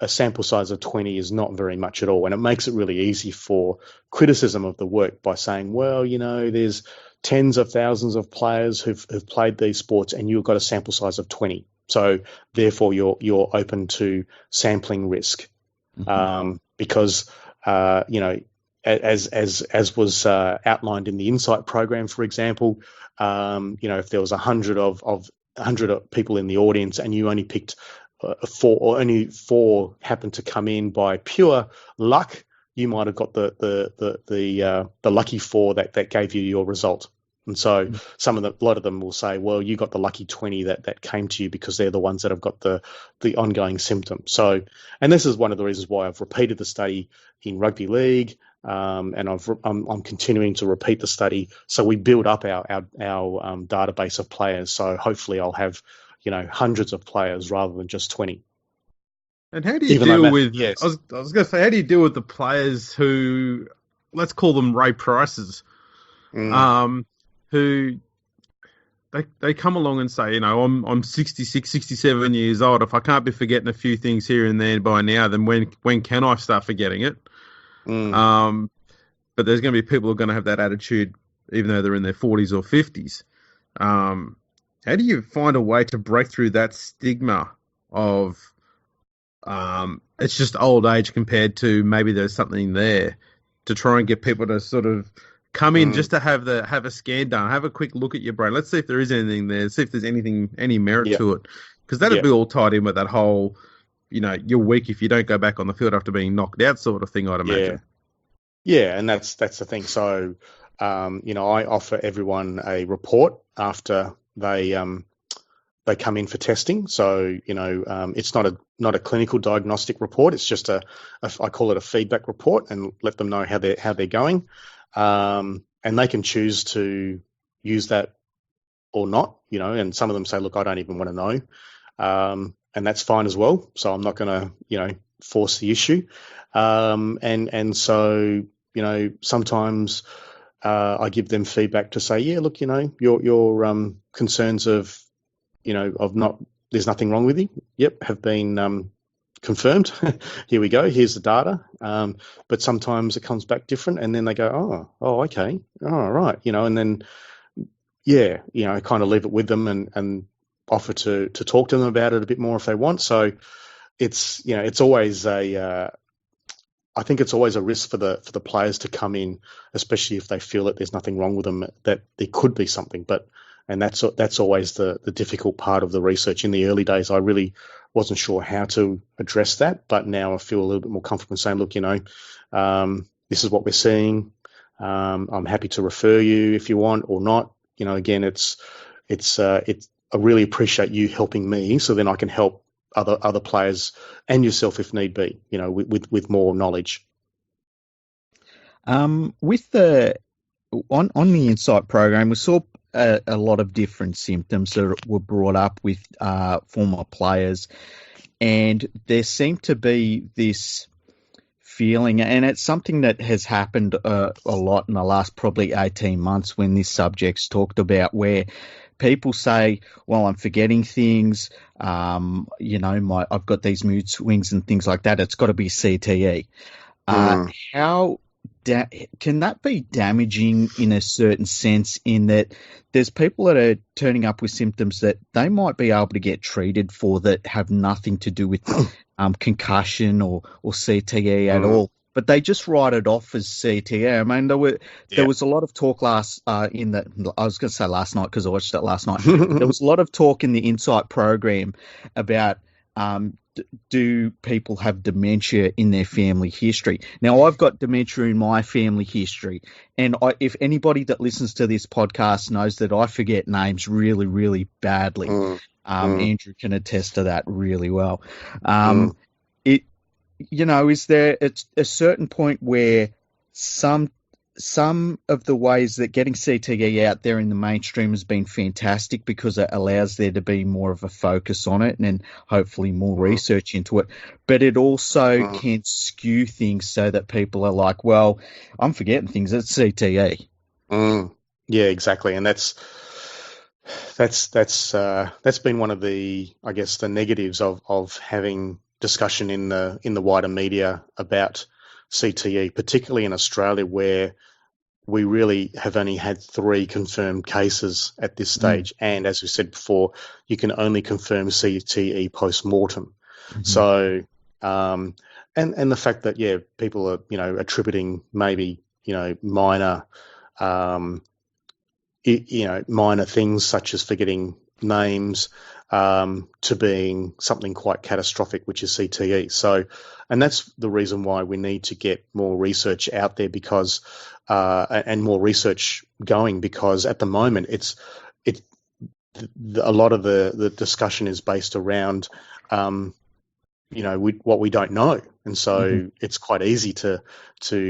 a sample size of 20 is not very much at all. And it makes it really easy for criticism of the work by saying, well, there's tens of thousands of players who've played these sports and you've got a sample size of 20. So therefore you're open to sampling risk. Because, as was outlined in the Insight program, for example, if there was 100 people in the audience and you only picked only four happened to come in by pure luck, you might have got the lucky four that gave you your result. And so a lot of them will say, well, you got the lucky 20 that came to you because they're the ones that have got the ongoing symptoms. So, and this is one of the reasons why I've repeated the study in rugby league, and I'm continuing to repeat the study. So we build up our database of players. So hopefully I'll have, hundreds of players rather than just 20. And how do you deal with? Yes. I was going to say, how do you deal with the players who, let's call them Ray Prices, who they come along and say, I'm 66, 67 years old. If I can't be forgetting a few things here and there by now, then when can I start forgetting it? But there's going to be people who are going to have that attitude, even though they're in their 40s or 50s. How do you find a way to break through that stigma of it's just old age compared to maybe there's something there, to try and get people to sort of come in just to have a scan done, have a quick look at your brain. Let's see if there is anything there, see if there's any merit to it. Because that'd be all tied in with that whole, you're weak if you don't go back on the field after being knocked out sort of thing, I'd imagine. Yeah, and that's the thing. So, I offer everyone a report after they come in for testing. So, it's not a clinical diagnostic report. It's just I call it a feedback report, and let them know how they're going. And they can choose to use that or not, and some of them say, look, I don't even want to know. And that's fine as well. So I'm not going to, force the issue. And so, sometimes I give them feedback to say, yeah, look, your concerns of not, there's nothing wrong with you. Yep, have been confirmed. Here we go. Here's the data. But sometimes it comes back different, and then they go, oh, okay, all right, and then kind of leave it with them and offer to talk to them about it a bit more if they want. So it's it's always I think it's always a risk for the players to come in, especially if they feel that there's nothing wrong with them, that there could be something. And that's always the difficult part of the research. In the early days, I really wasn't sure how to address that, but now I feel a little bit more comfortable saying, look, this is what we're seeing. I'm happy to refer you if you want or not. Again, it's I really appreciate you helping me, so then I can help other players and yourself if need be, with more knowledge. With the on the Insight program, we saw a lot of different symptoms that were brought up with former players, and there seemed to be this feeling, and it's something that has happened a lot in the last probably 18 months when this subject's talked about, where people say, well, I'm forgetting things, I've got these mood swings and things like that. It's got to be CTE. How can that be damaging in a certain sense, in that there's people that are turning up with symptoms that they might be able to get treated for that have nothing to do with concussion or CTE at all, but they just write it off as CTE. I mean, there was a lot of talk I was going to say last night because I watched it last night. There was a lot of talk in the Insight program about do people have dementia in their family history? Now, I've got dementia in my family history, and if anybody that listens to this podcast knows that I forget names really, really badly. Andrew can attest to that really well. Is there a certain point where some some of the ways that getting CTE out there in the mainstream has been fantastic because it allows there to be more of a focus on it and hopefully more research into it. But it also can skew things so that people are like, well, I'm forgetting things. It's CTE. Yeah, exactly. And that's been one of the, I guess, the negatives of having discussion in the wider media about CTE, particularly in Australia, where we really have only had 3 confirmed cases at this stage. And as we said before, you can only confirm CTE post-mortem. So, and the fact that, people are, attributing maybe, minor, minor things such as forgetting names, to being something quite catastrophic, which is CTE. So, and that's the reason why we need to get more research out there because, and more research going, because at the moment a lot of the discussion is based around, what we don't know. And so it's quite easy to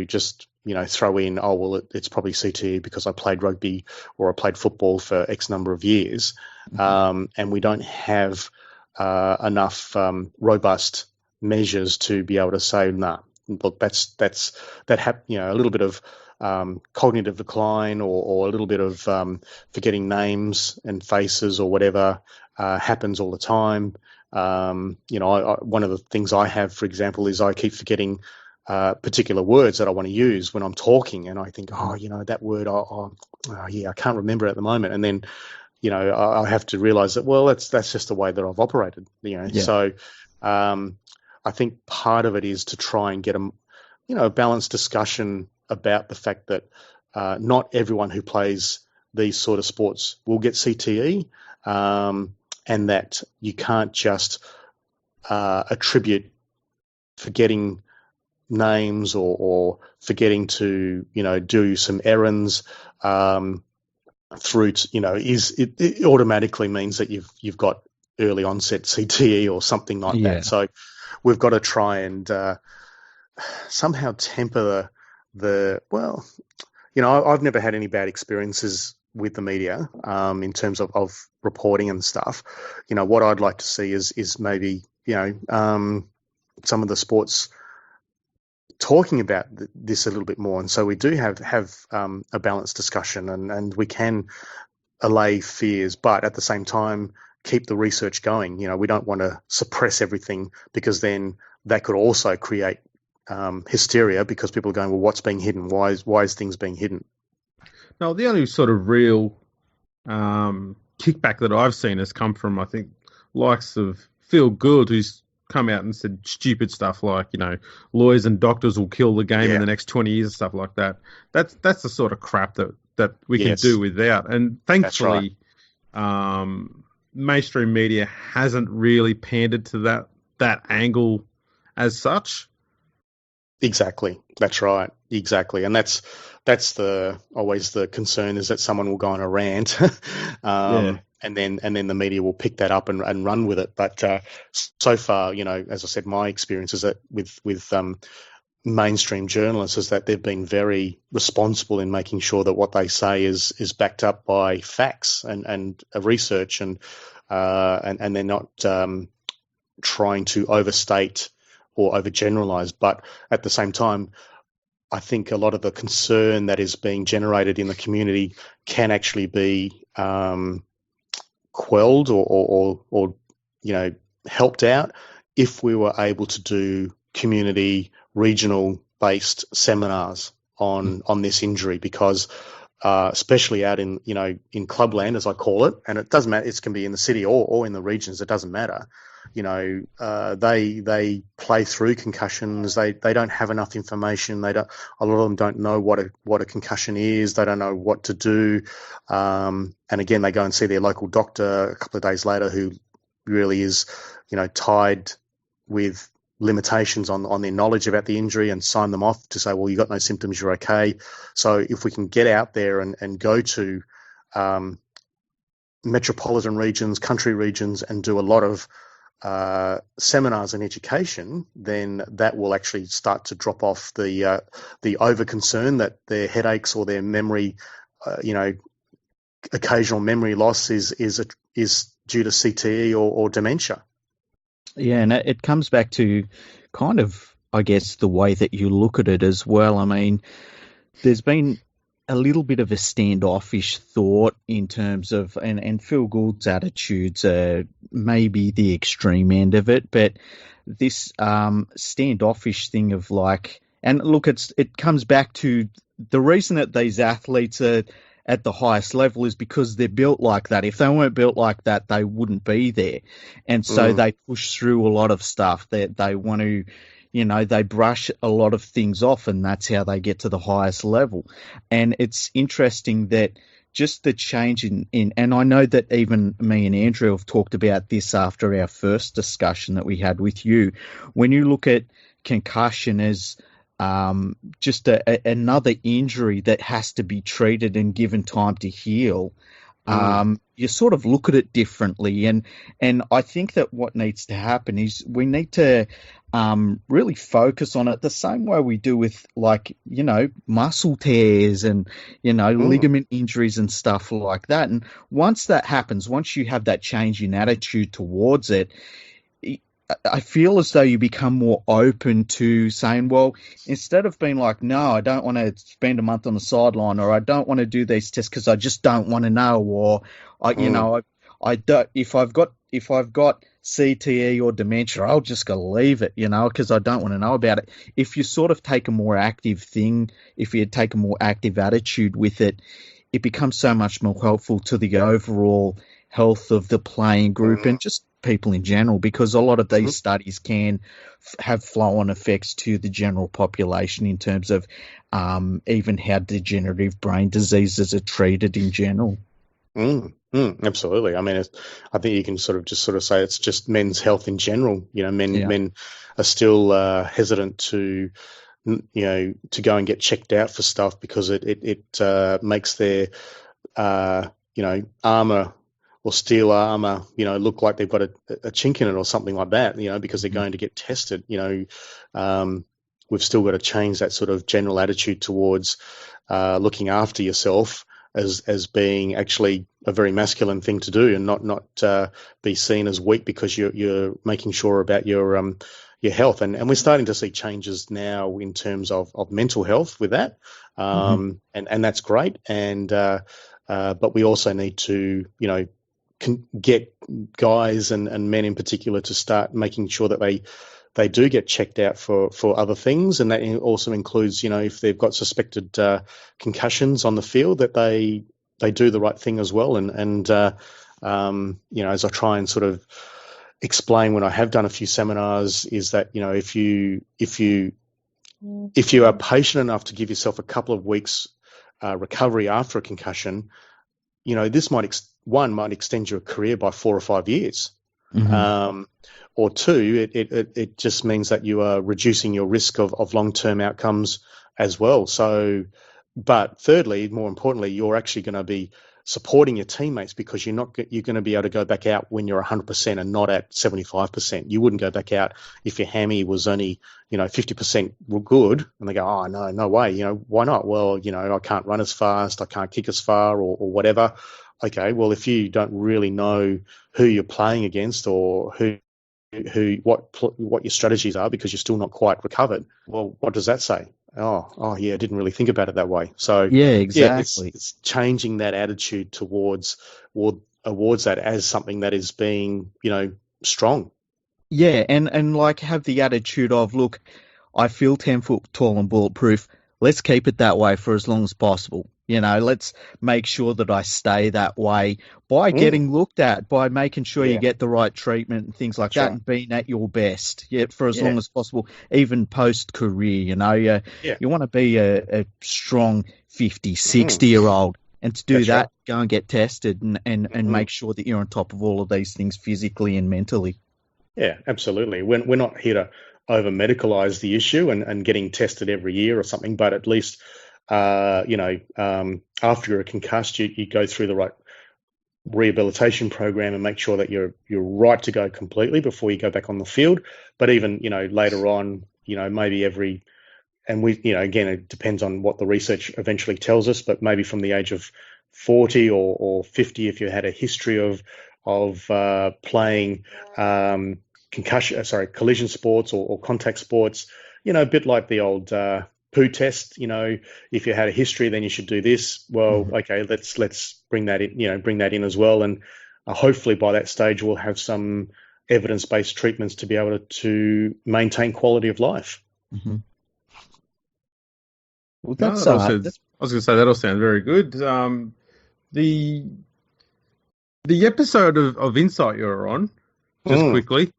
just, throw in, oh, well, it's probably CTE because I played rugby or I played football for X number of years. And we don't have enough robust measures to be able to say, nah, look, a little bit of cognitive decline or a little bit of forgetting names and faces or whatever happens all the time. One of the things I have, for example, is I keep forgetting particular words that I want to use when I'm talking, and I think, that word, I can't remember it at the moment, and then, I have to realise that, well, that's just the way that I've operated, So, I think part of it is to try and get a balanced discussion about the fact that not everyone who plays these sort of sports will get CTE, and that you can't just attribute forgetting names or forgetting to do some errands through to, it automatically means that you've got early onset CTE or something like that. So we've got to try and somehow temper I've never had any bad experiences with the media in terms of reporting and stuff. What I'd like to see is maybe some of the sports talking about this a little bit more, and so we do have a balanced discussion, and we can allay fears, but at the same time keep the research going. We don't want to suppress everything, because then that could also create hysteria, because people are going, well, what's being hidden? Why is things being hidden? No, the only sort of real kickback that I've seen has come from, I think, likes of Phil Gould, who's come out and said stupid stuff like, lawyers and doctors will kill the game in the next 20 years and stuff like that. That's the sort of crap that we can do without. And thankfully, mainstream media hasn't really pandered to that angle as such. Exactly. That's right. Exactly. And that's always the concern, is that someone will go on a rant, and then the media will pick that up and run with it. But so far, as I said, my experience is that with mainstream journalists is that they've been very responsible in making sure that what they say is backed up by facts and research, and they're not trying to overstate or overgeneralize. But at the same time, I think a lot of the concern that is being generated in the community can actually be quelled or helped out if we were able to do community, regional based seminars on this injury, because especially out in clubland, as I call it, and it doesn't matter, it can be in the city or in the regions, it doesn't matter. They play through concussions. They don't have enough information. A lot of them don't know what a concussion is. They don't know what to do. And again, they go and see their local doctor a couple of days later, who really is, tied with limitations on their knowledge about the injury, and sign them off to say, well, you got no symptoms, you're okay. So if we can get out there and go to metropolitan regions, country regions, and do a lot of seminars and education, then that will actually start to drop off the over concern that their headaches or their memory, occasional memory loss is due to CTE or dementia. Yeah, and it comes back to kind of, I guess, the way that you look at it as well. I mean, there's been a little bit of a standoffish thought in terms of, and Phil Gould's attitudes are maybe the extreme end of it, but this standoffish thing of like, and look, it comes back to the reason that these athletes are at the highest level is because they're built like that. If they weren't built like that, they wouldn't be there. And so they push through a lot of stuff that they want to, they brush a lot of things off, and that's how they get to the highest level. And it's interesting that just the change in and I know that even me and Andrew have talked about this after our first discussion that we had with you. When you look at concussion as just another injury that has to be treated and given time to heal, you sort of look at it differently. And I think that what needs to happen is we need to really focus on it the same way we do with, like, muscle tears and, ligament injuries and stuff like that. And once that happens, once you have that change in attitude towards it, I feel as though you become more open to saying, well, instead of being like, no, I don't want to spend a month on the sideline, or I don't want to do these tests because I just don't want to know, or I don't. If I've got CTE or dementia, I'll just go leave it, because I don't want to know about it. If you sort of take a more active thing, if you take a more active attitude with it, it becomes so much more helpful to the overall health of the playing group and just people in general, because a lot of these studies can have flow-on effects to the general population in terms of even how degenerative brain diseases are treated in general. Absolutely. I mean, I think you can sort of say it's just men's health in general. Men are still hesitant to go and get checked out for stuff because it makes their armor or steel armor, look like they've got a chink in it or something like that, because they're going to get tested. We've still got to change that sort of general attitude towards looking after yourself as being actually a very masculine thing to do, and not be seen as weak because you're making sure about your health. And we're starting to see changes now in terms of mental health with that, and that's great. And but we also need to get guys and men in particular to start making sure that they do get checked out for other things, and that also includes, if they've got suspected concussions on the field, that they do the right thing as well. And as I try and sort of explain when I have done a few seminars, is that if you are patient enough to give yourself a couple of weeks recovery after a concussion, this might extend your career by 4 or 5 years. Or two, it just means that you are reducing your risk of long-term outcomes as well. So, but thirdly, more importantly, you're actually going to be supporting your teammates, because you're going to be able to go back out when you're 100% and not at 75%. You wouldn't go back out if your hammy was only 50% good, and they go, oh no way, why not? Well, I can't run as fast, I can't kick as far, or whatever. Okay, well, if you don't really know who you're playing against or what your strategies are, because you're still not quite recovered, well, what does that say? Oh yeah, I didn't really think about it that way. So yeah, exactly. Yeah, it's changing that attitude towards that as something that is being, strong. Yeah, and like have the attitude of, look, I feel 10 foot tall and bulletproof. Let's keep it that way for as long as possible. Let's make sure that I stay that way by getting looked at, by making sure you get the right treatment and things like that, and being at your best for as long as possible, even post-career. You want to be a strong 50, 60-year-old. And to do that, go and get tested and make sure that you're on top of all of these things physically and mentally. Yeah, absolutely. We're not here to over-medicalize the issue and getting tested every year or something, but at least after you're concussed, you go through rehabilitation program and make sure that you're right to go completely before you go back on the field. But even, later on, maybe again, it depends on what the research eventually tells us, but maybe from the age of 40 or 50, if you had a history of playing collision sports or contact sports, a bit like the old poo test. If you had a history, then you should do this. Well, okay, let's bring that in as well, and hopefully by that stage we'll have some evidence-based treatments to be able to maintain quality of life. Mm-hmm. Well, I was going to say that all sounds very good. The episode of Insight you're on, just quickly.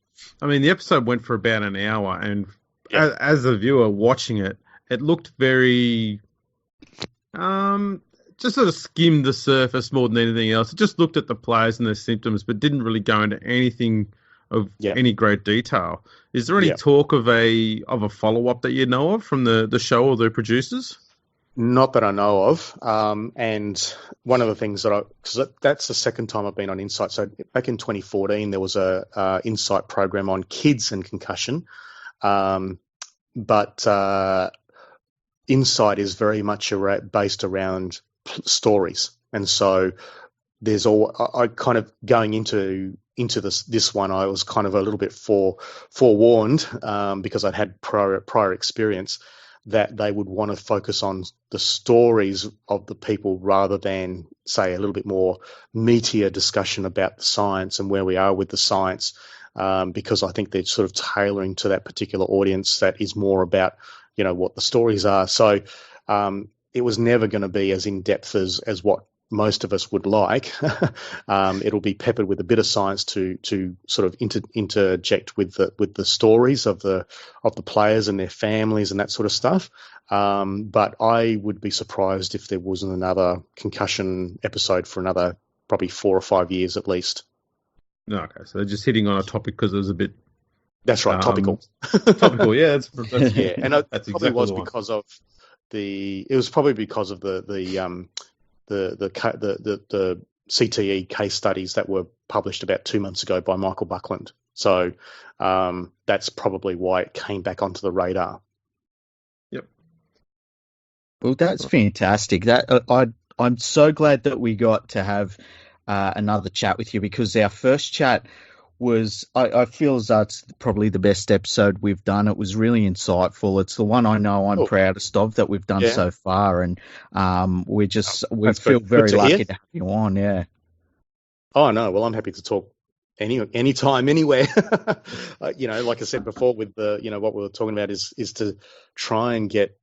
I mean, the episode went for about an hour, and as a viewer watching it, it looked very, just sort of skimmed the surface more than anything else. It just looked at the players and their symptoms, but didn't really go into anything of any great detail. Is there any talk of a follow-up that you know of from the show or the producers? Not that I know of. And one of the things because that's the second time I've been on Insight. So back in 2014, there was a Insight program on kids and concussion. But Insight is very much based around stories. And so I kind of going into this one, I was kind of a little bit forewarned because I'd had prior experience that they would want to focus on the stories of the people rather than, say, a little bit more meatier discussion about the science and where we are with the science, because I think they're sort of tailoring to that particular audience that is more about, what the stories are. So it was never going to be as in-depth as what most of us would like. It'll be peppered with a bit of science to sort of interject with the stories of the players and their families and that sort of stuff. But I would be surprised if there wasn't another concussion episode for another probably 4 or 5 years at least. Okay, so they're just hitting on a topic because it was a bit. That's right, topical. Topical, yeah. That's yeah, and it that's probably exactly was the one. because of It was probably because of the CTE case studies that were published about 2 months ago by Michael Buckland. So that's probably why it came back onto the radar. Yep. Well, that's fantastic. I'm so glad that we got to have another chat with you, because our first chat was, I feel as though it's probably the best episode we've done. It was really insightful. It's the one I know I'm proudest of that we've done so far, and we feel very lucky to have you on. Yeah. Oh no, well, I'm happy to talk anytime, anywhere. Like I said before, with what we were talking about is to try and get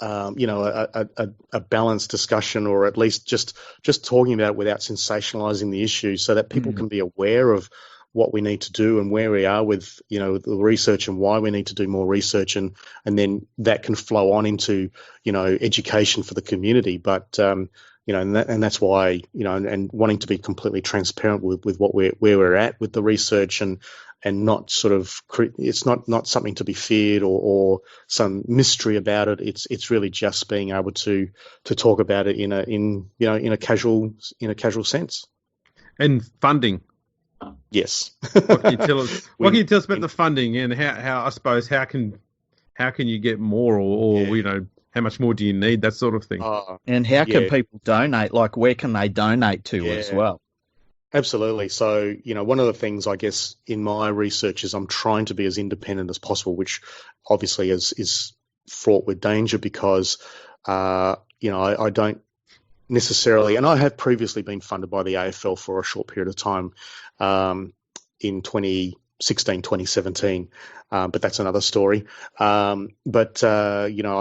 a balanced discussion, or at least just talking about it without sensationalizing the issue, so that people can be aware of what we need to do and where we are with, the research and why we need to do more research, and then that can flow on into, education for the community. But, and that's why, and wanting to be completely transparent with where we're at with the research, and not sort of, it's not something to be feared or some mystery about it. It's really just being able to talk about it in a casual sense. And funding. Yes. What can you tell us? What can you tell us about the funding, and how I suppose how can you get more, or how much more do you need, that sort of thing? And how can people donate? Like, where can they donate to as well? Absolutely. So, one of the things, I guess, in my research is I'm trying to be as independent as possible, which obviously is fraught with danger because, I don't necessarily, and I have previously been funded by the AFL for a short period of time in 2016, 2017, but that's another story. I'm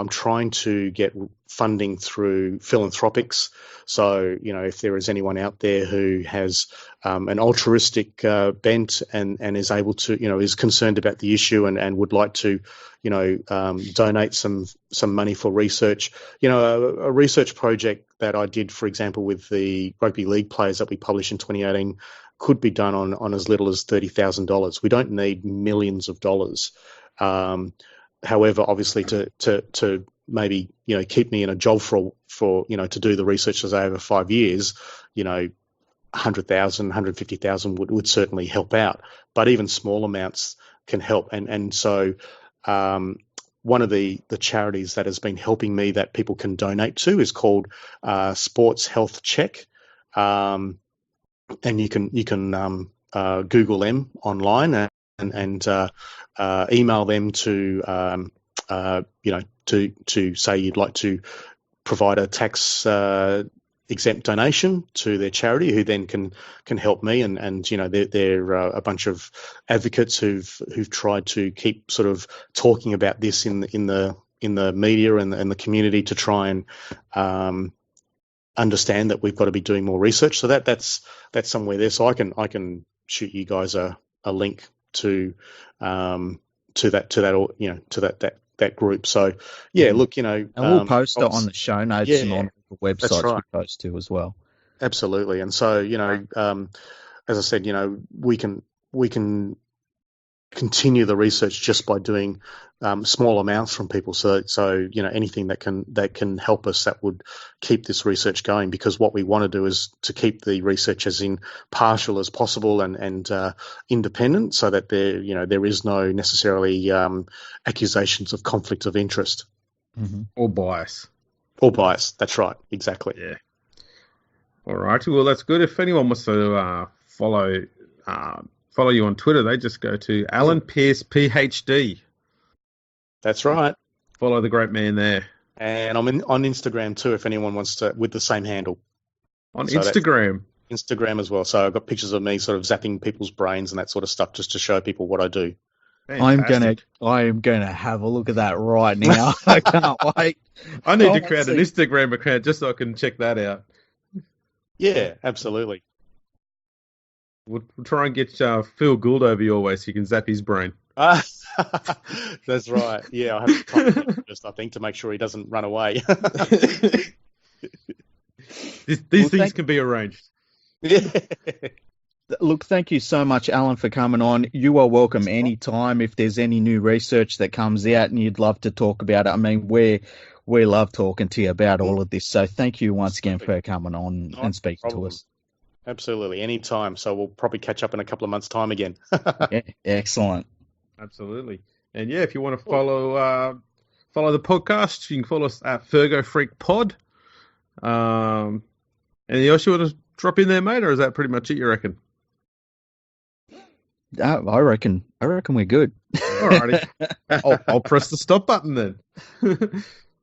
trying to get funding through philanthropics. So, if there is anyone out there who has an altruistic bent and is able to, is concerned about the issue and would like to, donate some money for research. A research project that I did, for example, with the rugby league players that we published in 2018 could be done on as little as $30,000. We don't need millions of dollars. However, obviously to maybe, keep me in a job for to do the research as over 5 years, 100,000, 150,000 would certainly help out, but even small amounts can help. And so one of the charities that has been helping me that people can donate to is called Sports Health Check, and you can Google them online and email them to to say you'd like to provide a tax exempt donation to their charity, who then can help me. And they're a bunch of advocates who've tried to keep sort of talking about this in the media and the community to try and understand that we've got to be doing more research. So that's somewhere there. So I can shoot you guys a link to that group. So look, and we'll post it on the show notes and on the websites right. we post to as well. Absolutely. And so as I said, we can continue the research just by doing small amounts from people. So anything that can help us, that would keep this research going, because what we want to do is to keep the research as impartial as possible and independent, so that there is no necessarily accusations of conflict of interest or bias. That's right. Exactly. Yeah. All righty. Well, that's good. If anyone wants to follow you on Twitter, they just go to Alan Pearce PhD. That's right. Follow the great man there. And I'm on Instagram too, if anyone wants to, with the same handle. On Instagram as well. So I've got pictures of me sort of zapping people's brains and that sort of stuff, just to show people what I do. Fantastic. I am gonna have a look at that right now. I can't wait. I need to create an Instagram account just so I can check that out. Yeah, absolutely. We'll try and get Phil Gould over your way so you can zap his brain. That's right. Yeah, I have to talk to him just, I think, to make sure he doesn't run away. These things can be arranged. Yeah. Look, thank you so much, Alan, for coming on. You are welcome anytime if there's any new research that comes out and you'd love to talk about it. I mean, we love talking to you about all of this. So thank you once again for coming on and speaking to us. Absolutely, anytime. So we'll probably catch up in a couple of months' time again. Yeah, excellent. Absolutely. And yeah, if you want to follow the podcast, you can follow us at Fergo Freak Pod. Anything else you want to drop in there, mate, or is that pretty much it, you reckon? I reckon we're good. Alrighty. I'll press the stop button then.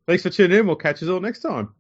Thanks for tuning in. We'll catch you all next time.